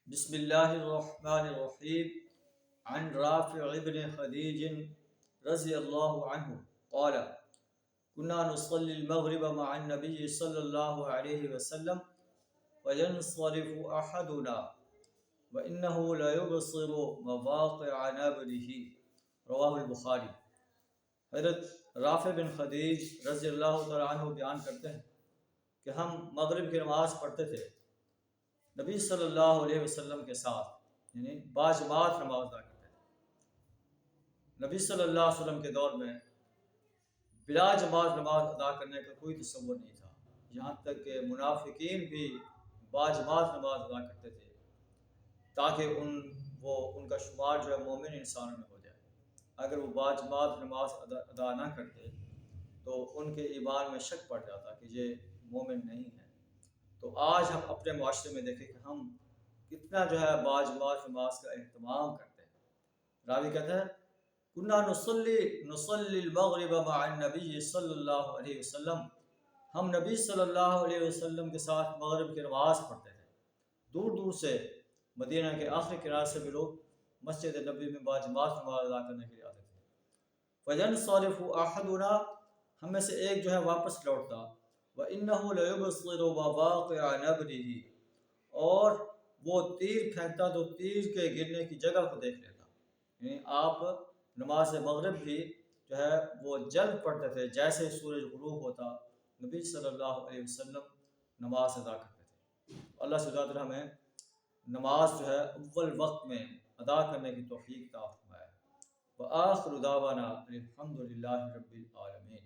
بسم اللہ الرحمن الرحیم عن رافع ابن خدیج رضی اللہ عنہ قال كنا نصلي المغرب مع النبي صلی اللہ علیہ وسلم وينصرف أحدنا وإنه لا يبصر مواقع نبره رواہ البخاری۔ حضرت رافع بن خدیج رضی اللہ تعالیٰ عنہ بیان کرتے ہیں کہ ہم مغرب کی نماز پڑھتے تھے نبی صلی اللہ علیہ وسلم کے ساتھ، یعنی باجماعت نماز ادا کرتے تھے۔ نبی صلی اللہ علیہ وسلم کے دور میں بلا جماعت نماز ادا کرنے کا کوئی تصور نہیں تھا، یہاں تک کہ منافقین بھی باجماعت نماز ادا کرتے تھے تاکہ ان کا شمار جو ہے مومن انسانوں میں ہو جائے۔ اگر وہ باجماعت نماز ادا نہ کرتے تو ان کے ایمان میں شک پڑ جاتا کہ یہ مومن نہیں ہے۔ تو آج ہم اپنے معاشرے میں دیکھیں کہ ہم کتنا جو ہے باجماعت نماز کا اہتمام کرتے ہیں۔ راوی کہتا ہے کنا نصلی المغرب مع النبی صلی اللہ علیہ وسلم، ہم نبی صلی اللہ علیہ وسلم کے ساتھ مغرب کی نماز پڑھتے تھے۔ دور دور سے مدینہ کے آخری کنارے سے بھی لوگ مسجد نبی میں باجماعت نماز ادا کرنے کے لیے آتے تھے۔ فینصرف احدنا، ہم میں سے ایک جو ہے واپس لوٹتا، وَإِنَّهُ لَيُبْصِرُ مَوَاقِعَ نَبْرِهِ، اور وہ تیر پھینکتا تو تیر کے گرنے کی جگہ کو دیکھ لیتا۔ یعنی آپ نماز مغرب بھی جو ہے وہ جلد پڑھتے تھے، جیسے سورج غروب ہوتا نبی صلی اللہ علیہ وسلم نماز ادا کرتے تھے۔ اللہ سے دعا ہمیں نماز جو ہے اول وقت میں ادا کرنے کی توفیق عطا فرمائے۔ وآخر دعوانا الحمد للہ رب العالمین۔